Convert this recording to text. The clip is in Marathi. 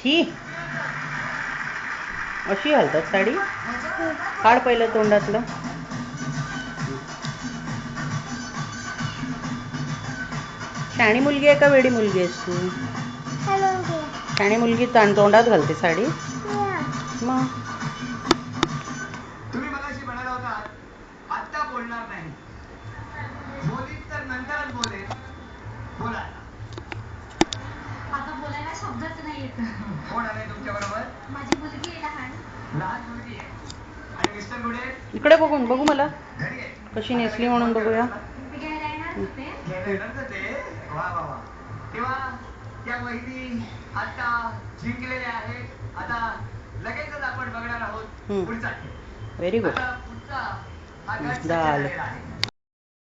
छी, अशी घालतात साडी? काढ पहिलं तोंडातलं. शाणी मुलगी आहे का वेडी मुलगी आहेस तू? शाणी मुलगी तोंडात घालते साडी. मग तुम्ही मगाशी म्हणाला होता आता बोलणार नाही, बोलीत तर नंतरच बोलेल. बोला आता बोलायला शब्दच नाही येत. कोण आलंय तुमच्या बरोबर? माझी मुलगी आहे लहान मुलगी आहे. आणि मिस्टर कुठे? इकडे बघून बघू मला घरी आहे. कशी नेसली म्हणून बघूया. ते घ्यायला येणार होते. घ्यायला येणार ना ते? वा वा वा. तेव्हा त्या वहिनी आता जिंकलेल्या आहेत. आता लगेचच आपण बघणार आहोत पुढचा खेळ. Very good. आता पुढचा हा गट झालं. आहे.